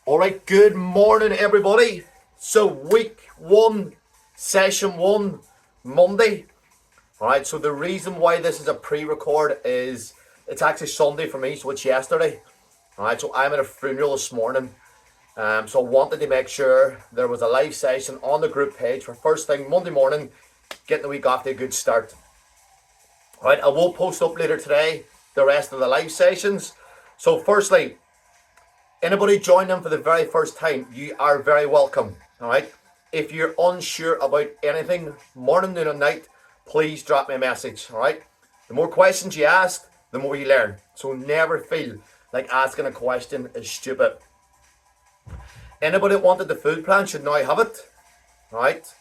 All right, good morning, everybody. So, week one, session one, Monday. All right, so the reason why this is a pre-record is it's actually Sunday for me, so it's yesterday. All right, so I'm at a funeral this morning. So I wanted to make sure there was a live session on the group page for first thing Monday morning, getting the week off to a good start. All right, I will post up later today the rest of the live sessions. So, firstly, anybody joining them for the very first time, you are very welcome. All right. If you're unsure about anything, morning, noon, and night, please drop me a message. All right. The more questions you ask, the more you learn. So never feel like asking a question is stupid. Anybody that wanted the food plan should now have it. All right.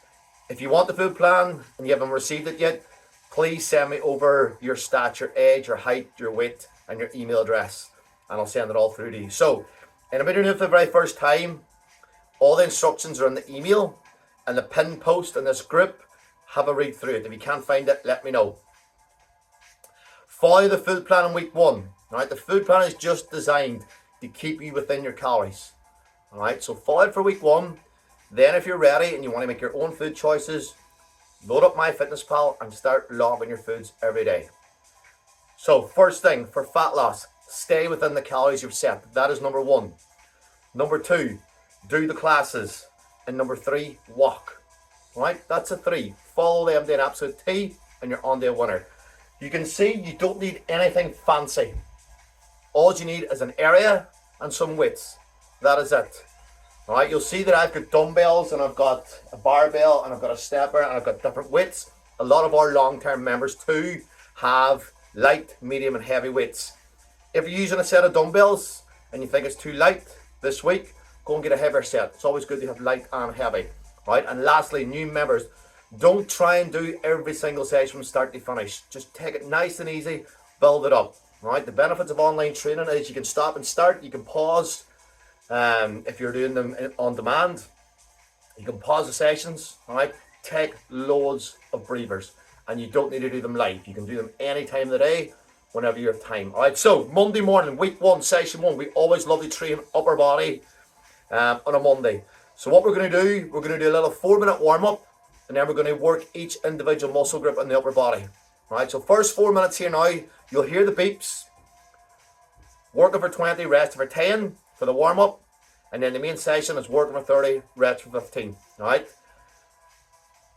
If you want the food plan and you haven't received it yet, please send me over your stats, your age, your height, your weight, and your email address, and I'll send it all through to you. So, anybody doing it for the very first time, all the instructions are in the email and the pinned post in this group. Have a read through it. If you can't find it, let me know. Follow the food plan in week one. All right, the food plan is just designed to keep you within your calories. All right, so follow it for week one. Then, if you're ready and you want to make your own food choices, load up MyFitnessPal and start logging your foods every day. So, first thing for fat loss, stay within the calories you've set. That is number one. Number two, do the classes. And number three, walk. All right, that's a three. Follow them to an absolute T and you're on to a winner. You can see you don't need anything fancy. All you need is an area and some weights. That is it. All right, you'll see that I've got dumbbells and I've got a barbell and I've got a stepper and I've got different weights. A lot of our long-term members too have light, medium and heavy weights. If you're using a set of dumbbells and you think it's too light this week, go and get a heavier set. It's always good to have light and heavy. All right, and lastly, new members, don't try and do every single session from start to finish. Just take it nice and easy, build it up. All right, the benefits of online training is you can stop and start, you can pause. If you're doing them on demand, you can pause the sessions. All right, take loads of breathers, and you don't need to do them live. You can do them any time of the day, whenever you have time. All right, so Monday morning, week one, session one. We always love to train upper body on a Monday. So what we're going to do, we're going to do a little 4-minute warm up, and then we're going to work each individual muscle group in the upper body. All right, so first 4 minutes here now. You'll hear the beeps. Working for 20, resting for 10. For the warm-up, and then the main session is working for 30, rest for 15. All right.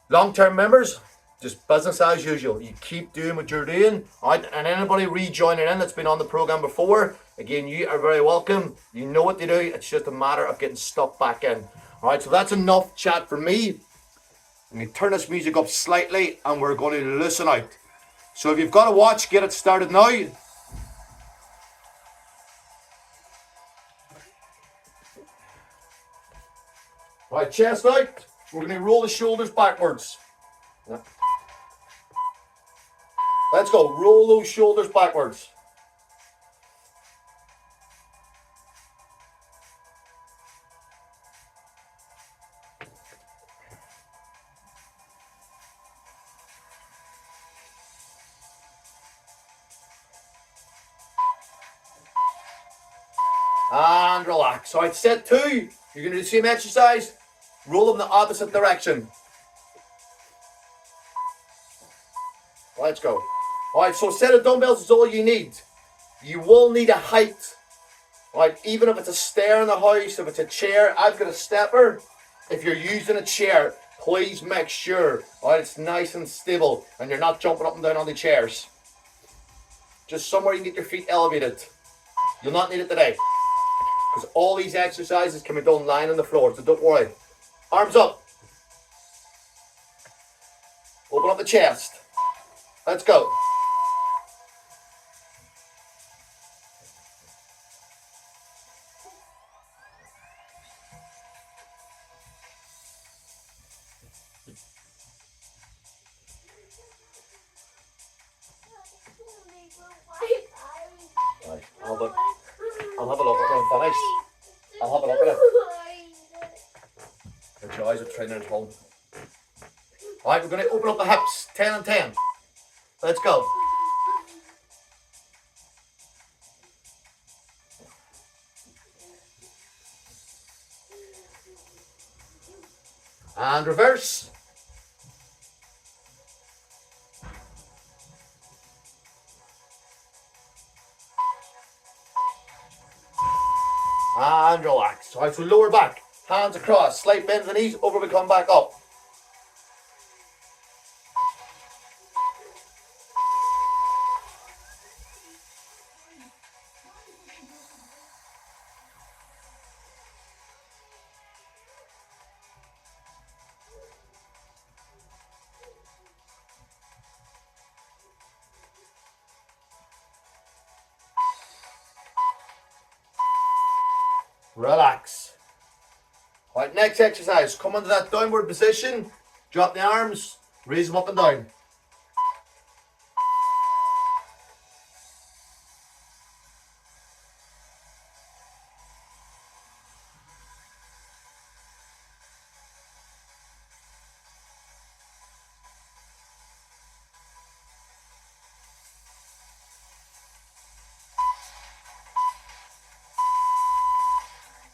Long-term members, just business as usual. You keep doing what you're doing. All right. And anybody rejoining in that's been on the program before, again, you are very welcome. You know what to do. It's just a matter of getting stuck back in. All right. So that's enough chat for me. Let me turn this music up slightly, and we're going to listen out. So if you've got to watch, get it started now. Right, chest out. We're going to roll the shoulders backwards. Let's go. Roll those shoulders backwards. And relax. All right, set two. You're going to do the same exercise. Roll them the opposite direction. Let's go. All right, so a set of dumbbells is all you need. You will need a height. All right, even if it's a stair in the house, if it's a chair, I've got a stepper. If you're using a chair, please make sure, all right, it's nice and stable and you're not jumping up and down on the chairs. Just somewhere you can get your feet elevated. You'll not need it today, because all these exercises can be done lying on the floor, so don't worry. Arms up. Open up the chest. Let's go. Right, I'll have a look when I'm finished. I'll have a look at it. The joys of training at home. Alright, we're going to open up the hips. 10 and 10. Let's go. And reverse. And relax. Alright, so lower back, hands across, slight bend of the knees, over we come back up. Relax. Alright, next exercise. Come into that downward position. Drop the arms. Raise them up and down.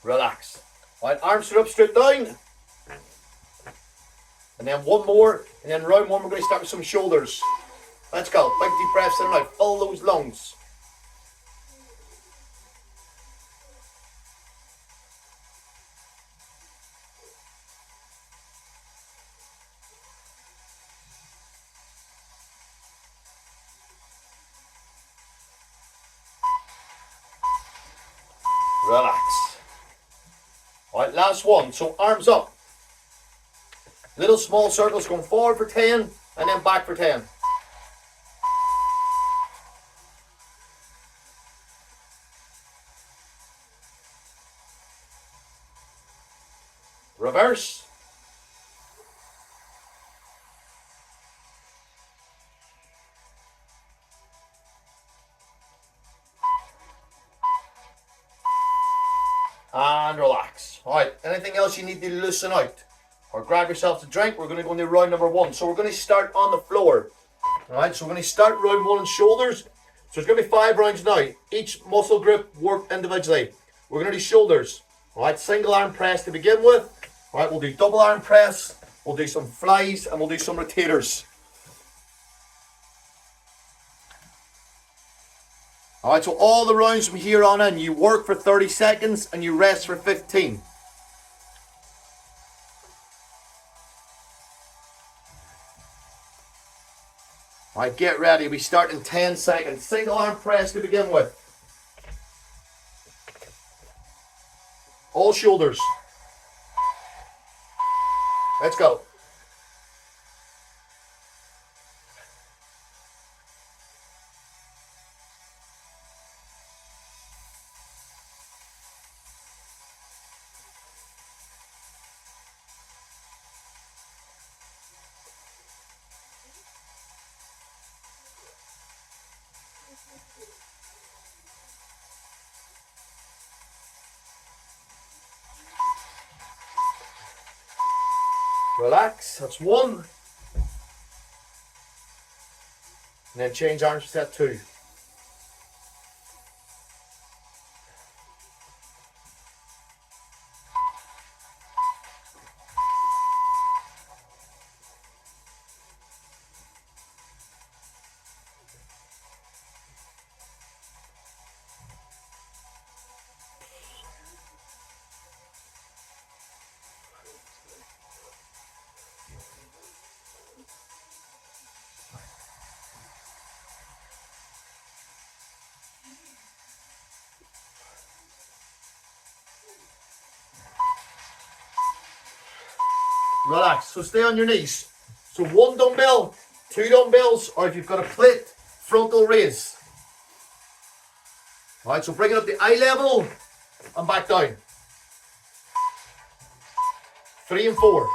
Relax. Alright, arms are up, straight down. And then one more. And then round one, we're going to start with some shoulders. Let's go. Big deep breaths in and out. Fill those lungs. Relax. Alright, last one. So arms up. Little small circles going forward for 10 and then back for 10. Reverse. And relax. Alright, anything else you need to loosen out? Or grab yourself a drink. We're going to go into round number one. So we're going to start on the floor. Alright, so we're going to start round one on shoulders. So it's going to be 5 rounds now. Each muscle group worked individually. We're going to do shoulders. Alright, single arm press to begin with. Alright, we'll do double arm press. We'll do some flies and we'll do some rotators. Alright, so all the rounds from here on in, you work for 30 seconds and you rest for 15. Alright, get ready. We start in 10 seconds. Single arm press to begin with. All shoulders. Let's go. Relax, that's 1. And then change arms to set 2. Relax, so stay on your knees. So 1 dumbbell, 2 dumbbells, or if you've got a plate, frontal raise. Alright, so bring it up to eye level and back down. 3 and 4.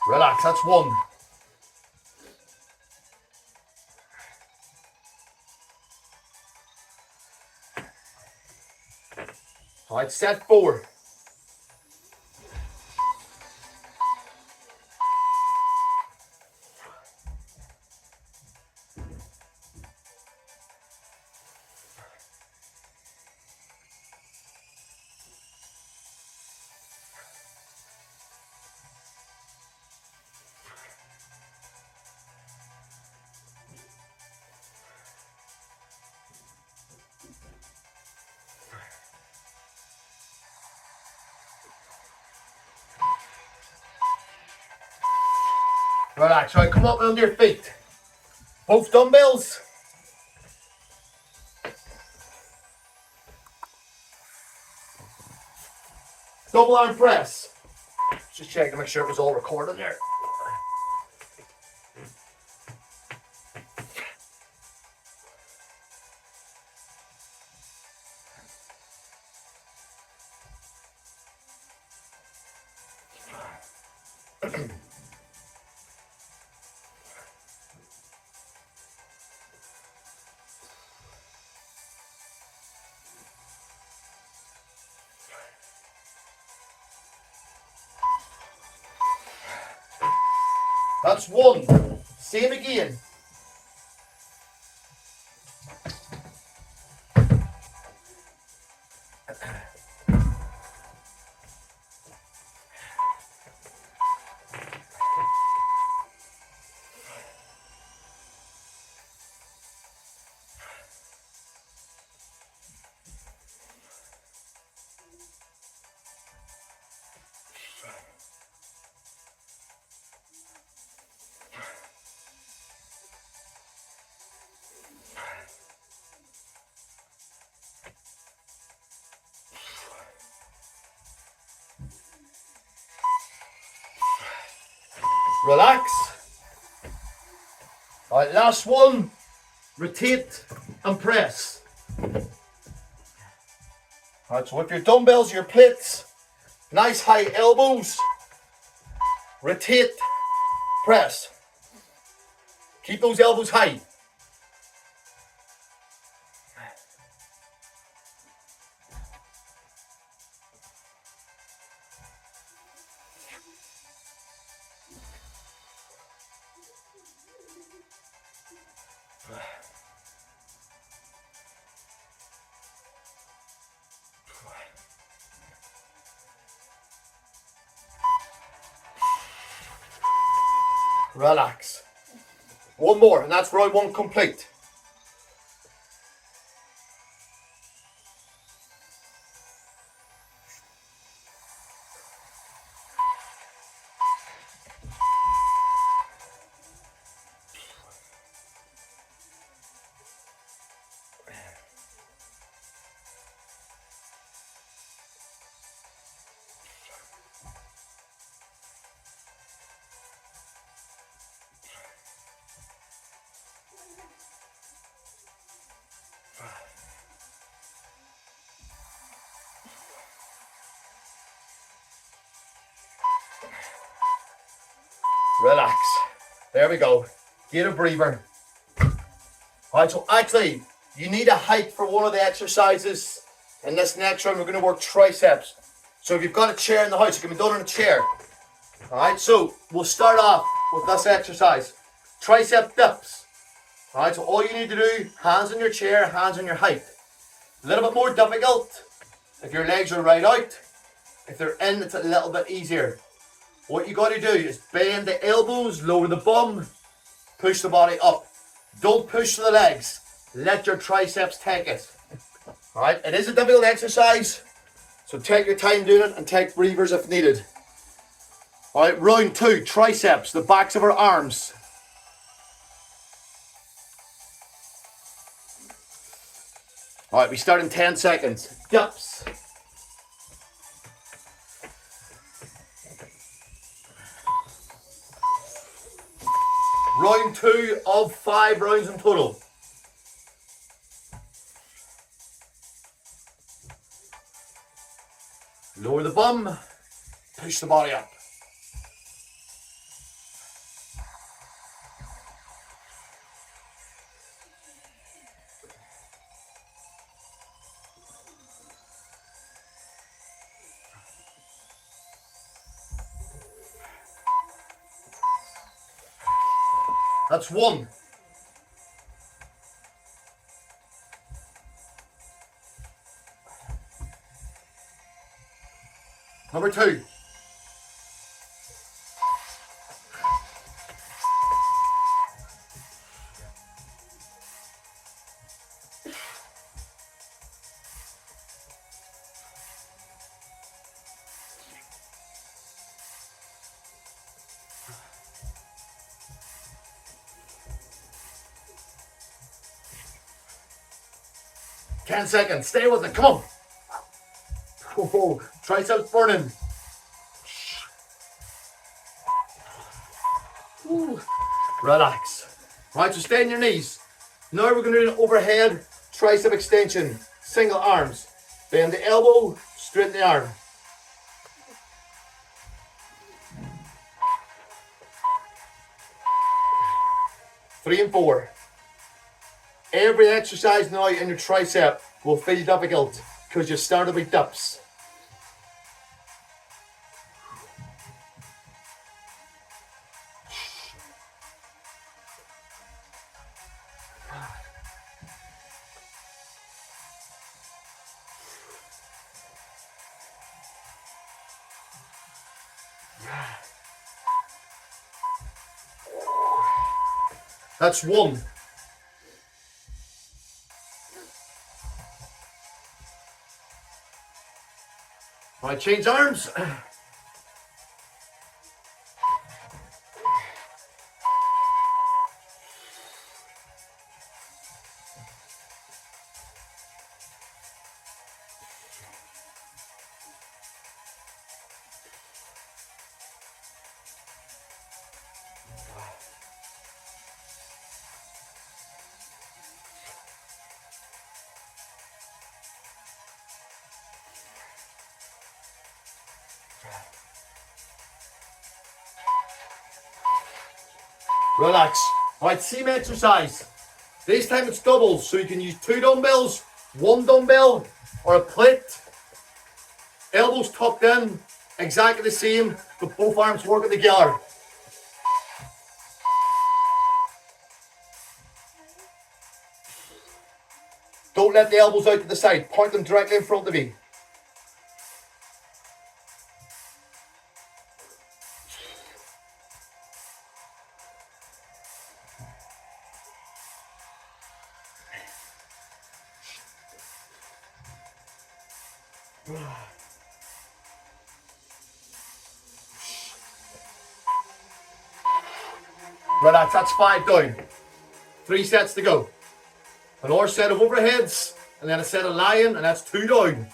Relax, that's one. All right, set 4. Relax, right, come up on your feet. Both dumbbells. Double arm press. Just checking to make sure it was all recorded there. That's 1. Same again. Relax. All right, last one. Rotate and press. All right, so with your dumbbells, your plates, nice high elbows. Rotate, press. Keep those elbows high. Relax. One more, and that's round 1 complete. Relax. There we go. Get a breather. Alright, so actually, you need a height for one of the exercises. In this next round, we're going to work triceps. So if you've got a chair in the house, it can be done on a chair. Alright, so we'll start off with this exercise. Tricep dips. Alright, so all you need to do, hands on your chair, hands on your height. A little bit more difficult if your legs are right out. If they're in, it's a little bit easier. What you got to do is bend the elbows, lower the bum, push the body up. Don't push the legs. Let your triceps take it. Alright, it is a difficult exercise, so take your time doing it and take breathers if needed. Alright, round 2, triceps, the backs of our arms. Alright, we start in 10 seconds. Dips. Round 2 of 5 rounds in total. Lower the bum, push the body up. That's one. Number two. Ten seconds. Stay with it. Come on. Oh, triceps burning. Ooh. Relax. Right, so stay on your knees. Now we're going to do an overhead tricep extension. Single arms. Bend the elbow, straighten the arm. Three and four. Every exercise now in your tricep will feel difficult because you started with dips. That's one. All right, change arms. Relax. All right, same exercise. This time it's doubles, so you can use 2 dumbbells, 1 dumbbell, or a plate. Elbows tucked in, exactly the same, but both arms working together. Don't let the elbows out to the side. Point them directly in front of you. Relax, that's 5 down. 3 sets to go. Another set of overheads, and then a set of lying, and that's 2 down.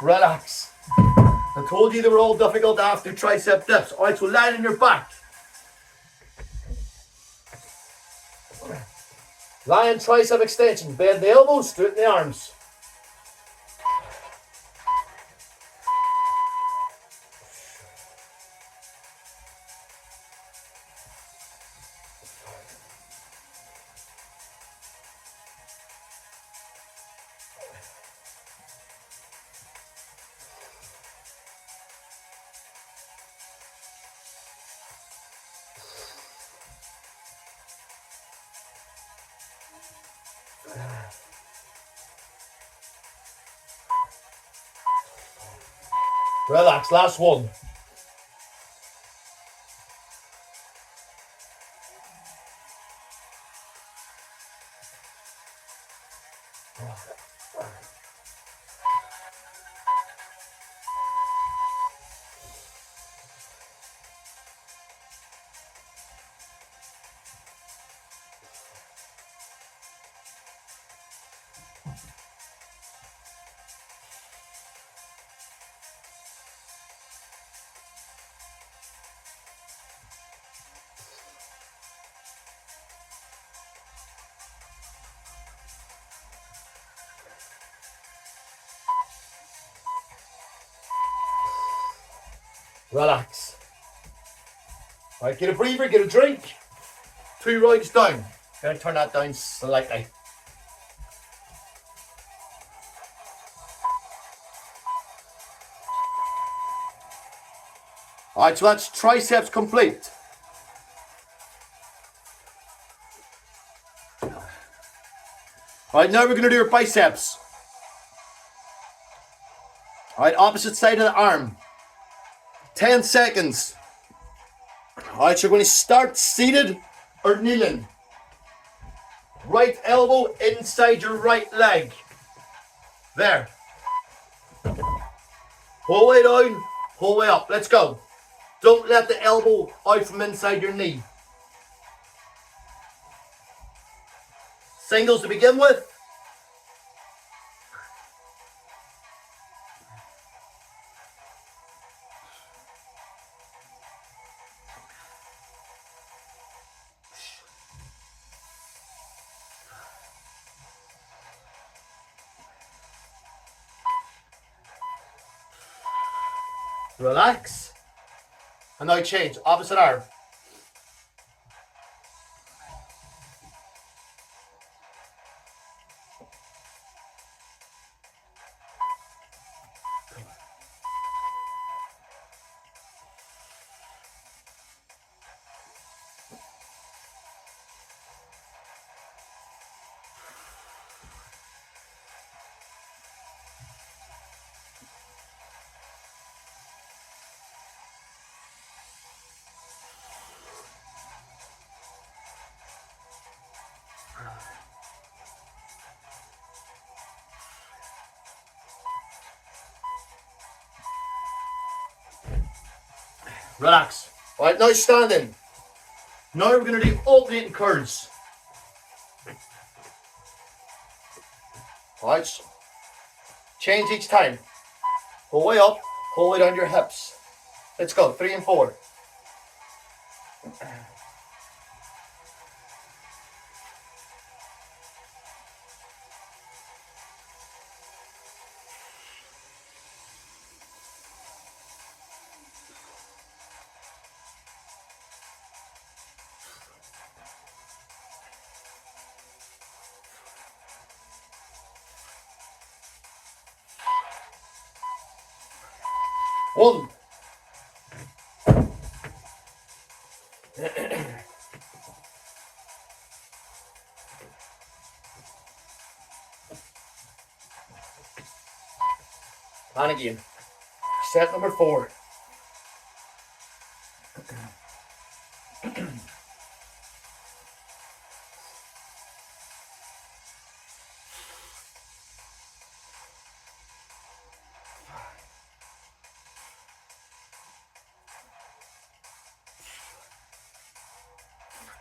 Relax. I told you they were all difficult after tricep dips. Alright, so lie on your back. Lion tricep extension. Bend the elbows, straighten the arms. Relax, last one. Relax. Alright, get a breather, get a drink. 2 rounds down. Gonna turn that down slightly. Alright, so that's triceps complete. Alright, now we're going to do your biceps. Alright, opposite side of the arm. 10 seconds. Alright, so you're going to start seated or kneeling. Right elbow inside your right leg. There. Whole way down, whole way up. Let's go. Don't let the elbow out from inside your knee. Singles to begin with. Relax. And now change. Opposite arm. Relax. Alright, now standing. Now we're going to do alternating curls. Alright. Change each time. Whole way up, whole way down your hips. Let's go. 3 and 4. One. And again. Set number 4.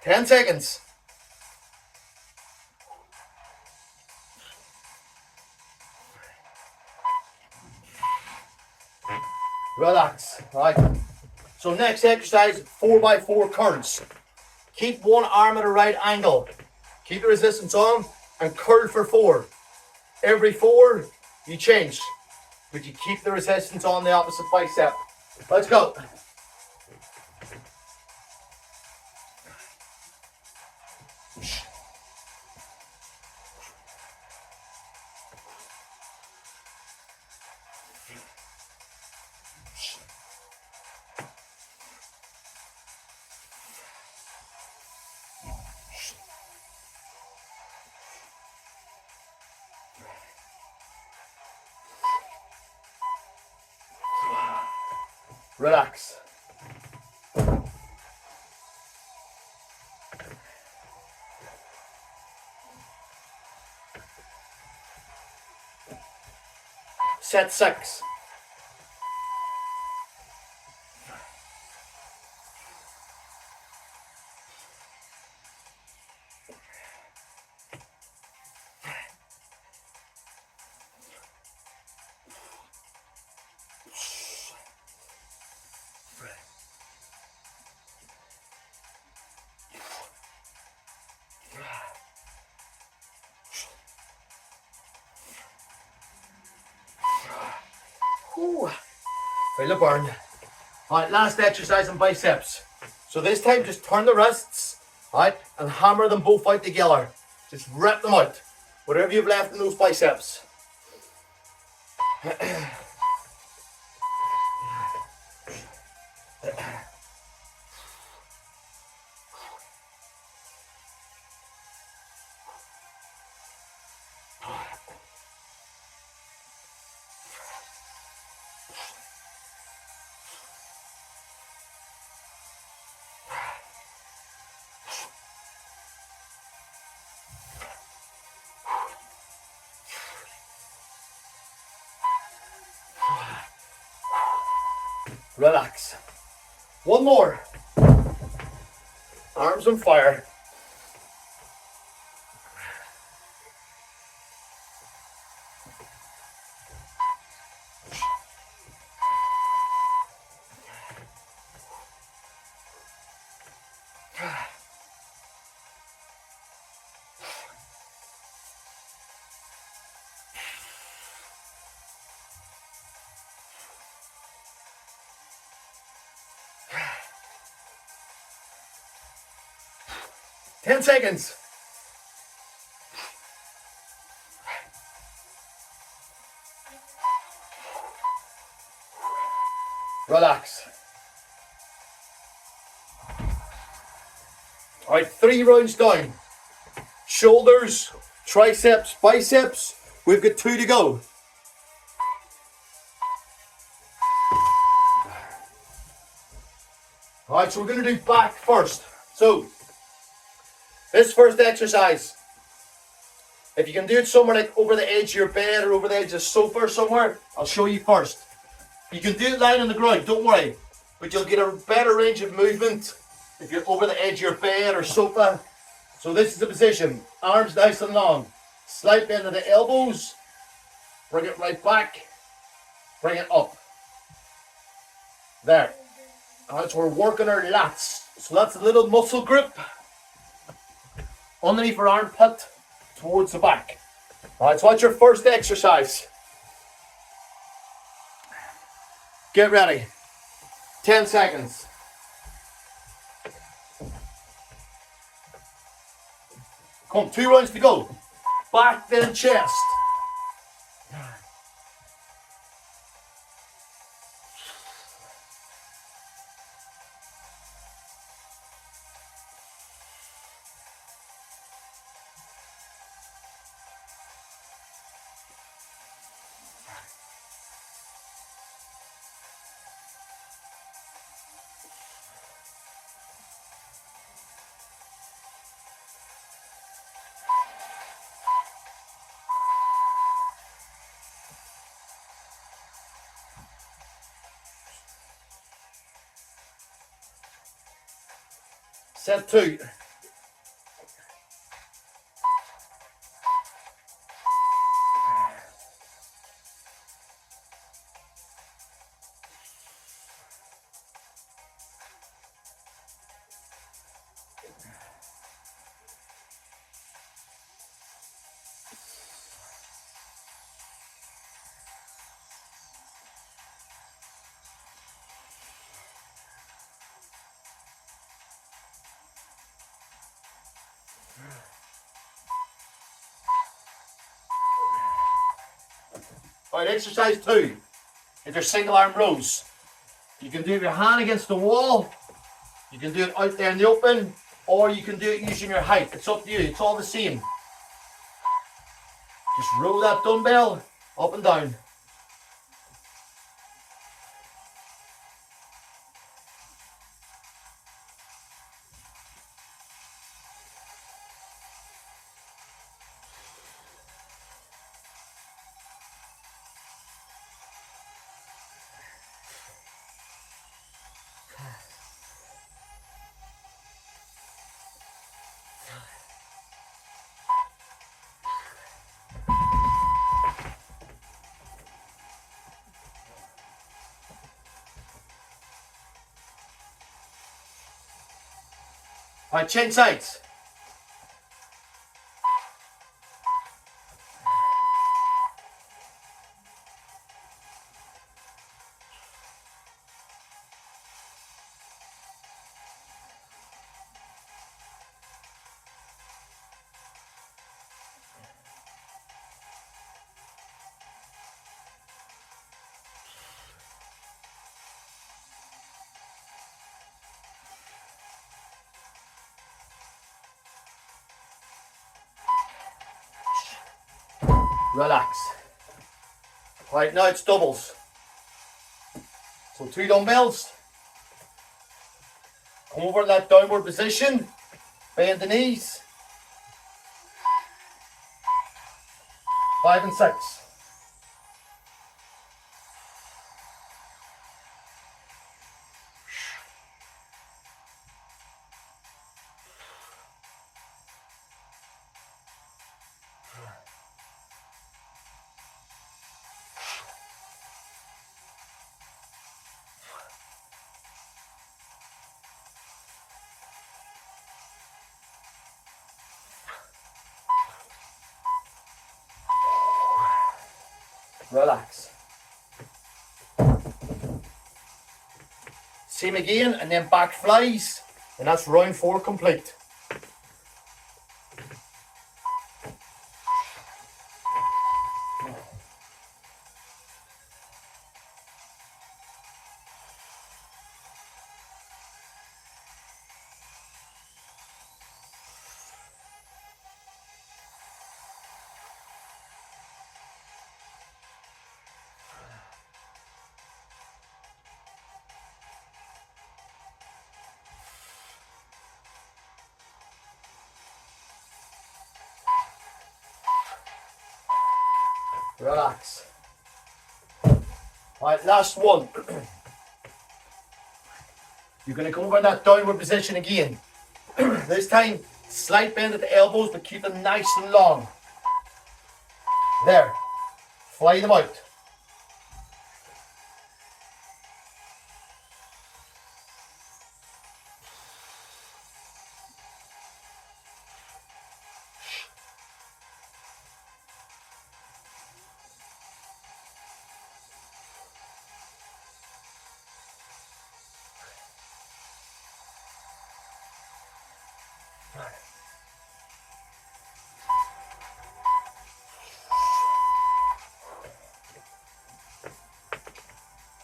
Ten seconds. Relax. Right. So next exercise, 4x4 curls. Keep one arm at a right angle. Keep the resistance on and curl for 4. Every 4, you change. But you keep the resistance on the opposite bicep. Let's go. Relax. Set 6. Feel the burn. All right, last exercise on biceps. So this time, just turn the wrists, all right, and hammer them both out together. Just rip them out. Whatever you've left in those biceps. Relax. One more. Arms on fire. Ten seconds. Relax. All right, 3 rounds down. Shoulders, triceps, biceps. We've got 2 to go. All right, so we're going to do back first. So, this first exercise, if you can do it somewhere like over the edge of your bed or over the edge of the sofa or somewhere, I'll show you first. You can do it lying on the ground, don't worry. But you'll get a better range of movement if you're over the edge of your bed or sofa. So this is the position. Arms nice and long. Slight bend of the elbows. Bring it right back. Bring it up. There. Alright, so we're working our lats. So that's a little muscle grip underneath our armpit towards the back. Alright, so that's your first exercise. Get ready. 10 seconds. Come, 2 rounds to go. Back, then chest. Set 2. All right, exercise 2 is your single arm rows. You can do it with your hand against the wall, you can do it out there in the open, or you can do it using your height. It's up to you, it's all the same. Just roll that dumbbell up and down. All right, change sides. Relax. Right, now it's doubles. So 2 dumbbells. Come over to that downward position. Bend the knees. 5 and 6. Relax. Same again, and then back flies, and that's round 4 complete. Relax. Alright, last one. You're going to come over in that downward position again. This time, slight bend at the elbows, but keep them nice and long. There. Fly them out.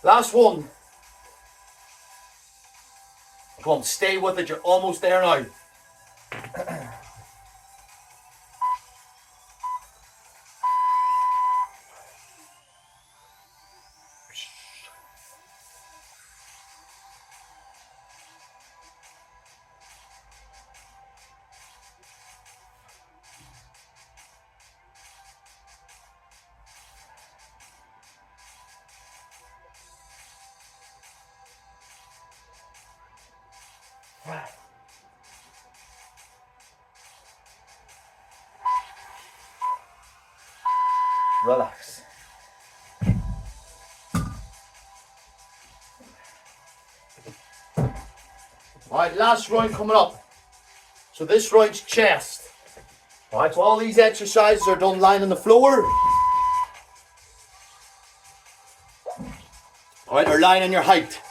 Last one. Come on, stay with it. You're almost there now. Relax. Alright, last round coming up. So this round's chest. Alright, so all these exercises are done lying on the floor. Alright, or lying on your height.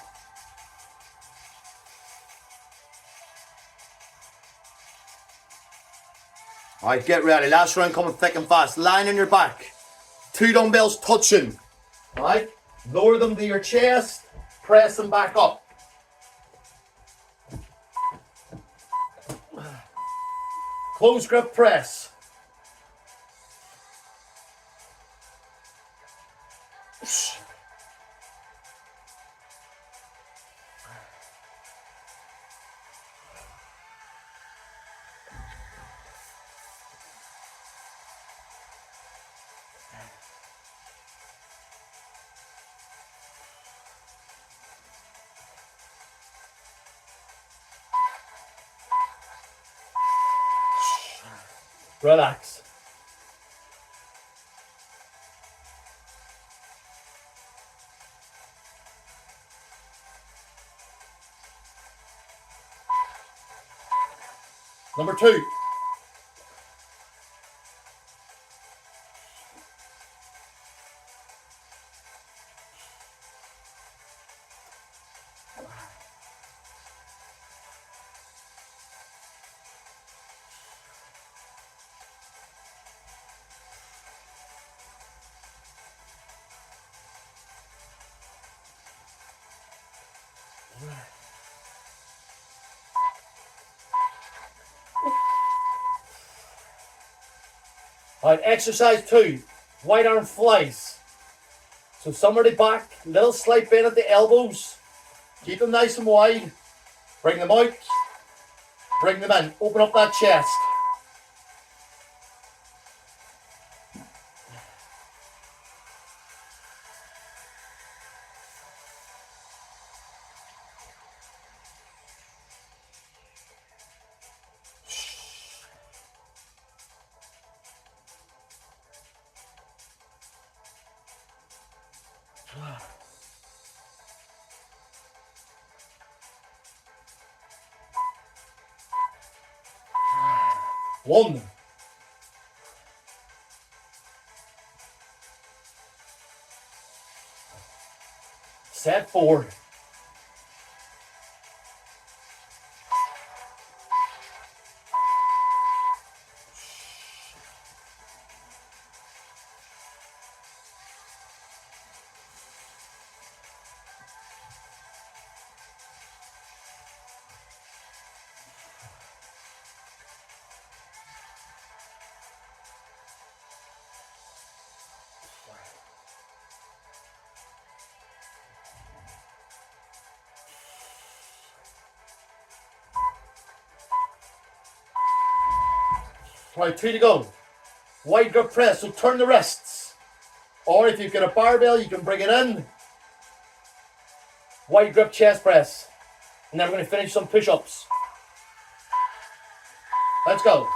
Alright, get ready. Last round coming thick and fast. Lying on your back. 2 dumbbells touching. Alright? Lower them to your chest. Press them back up. Close grip press. Relax. Number 2. Alright, exercise 2. Wide arm flies. So somewhere to the back, little slight bend at the elbows. Keep them nice and wide. Bring them out. Bring them in. Open up that chest. One. Set forward. Right, 2 to go. Wide grip press, so turn the wrists. Or if you've got a barbell, you can bring it in. Wide grip chest press. And then we're going to finish some push-ups. Let's go.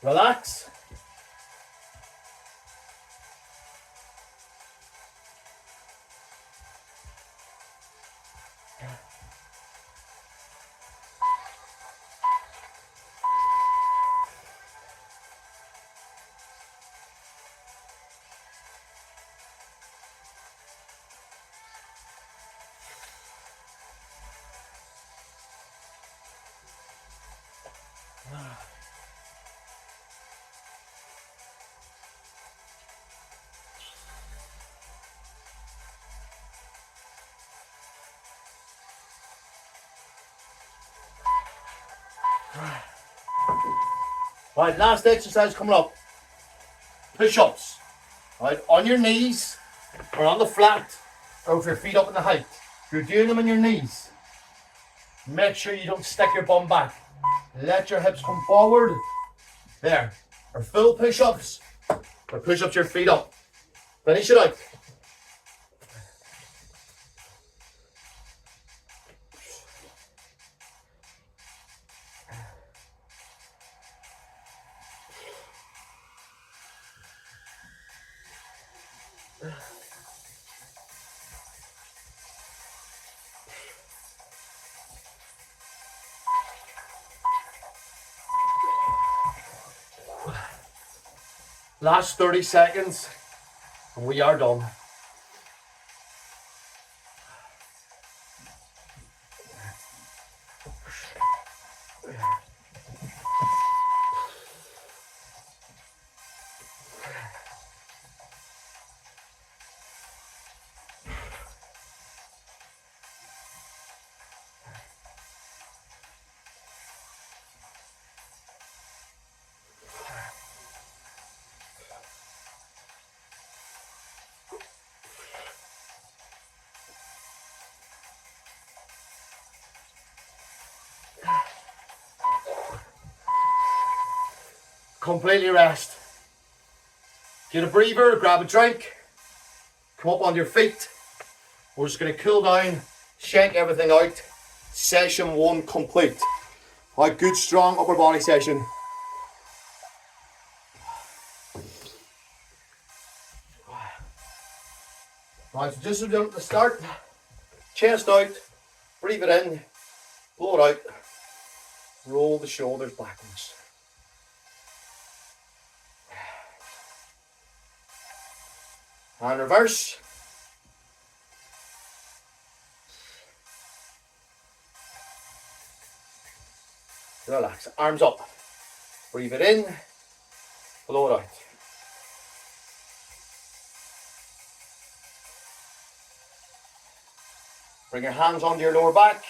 Relax. Right, last exercise coming up. Push-ups. Right, on your knees or on the flat or with your feet up in the height. If you're doing them on your knees, make sure you don't stick your bum back. Let your hips come forward. There. Or full push-ups. Or push-ups your feet up. Finish it out. Last 30 seconds, and we are done. Completely rest. Get a breather, grab a drink, come up on your feet. We're just going to cool down, shake everything out. Session 1 complete. A good strong upper body session. Right, so just as we done at the start, chest out, breathe it in, blow it out, roll the shoulders backwards. And reverse. Relax, arms up. Breathe it in, blow it out. Bring your hands onto your lower back.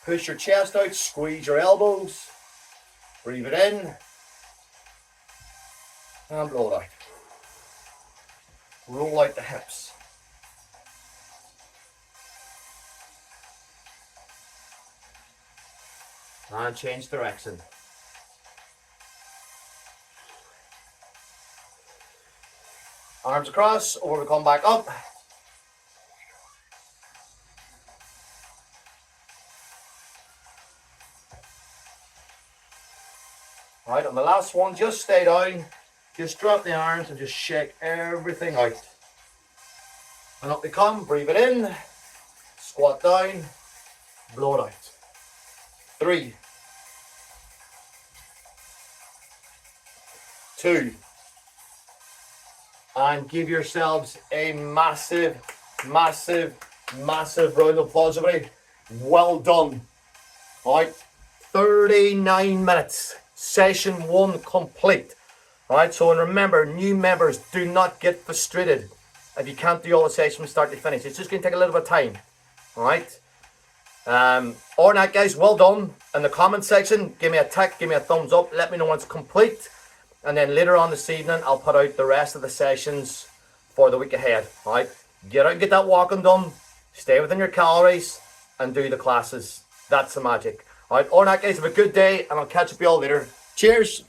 Push your chest out, squeeze your elbows. Breathe it in. And blow it out. Roll out the hips. And change direction. Arms across, over we come back up. Right, on the last one, just stay down. Just drop the arms and just shake everything out. And up we come, breathe it in. Squat down, blow it out. 3, 2, and give yourselves a massive, massive, massive round of applause, everybody. Well done. All right, 39 minutes. Session 1 complete. All right, so and remember, new members, do not get frustrated if you can't do all the sessions from start to finish. It's just going to take a little bit of time. All right. Or not, guys, well done. In the comment section, give me a tick, give me a thumbs up, let me know when it's complete, and then later on this evening I'll put out the rest of the sessions for the week ahead. All right, get out and get that walking done, stay within your calories, and do the classes. That's the magic. All right, or not, guys, have a good day, and I'll catch up with you all later. Cheers.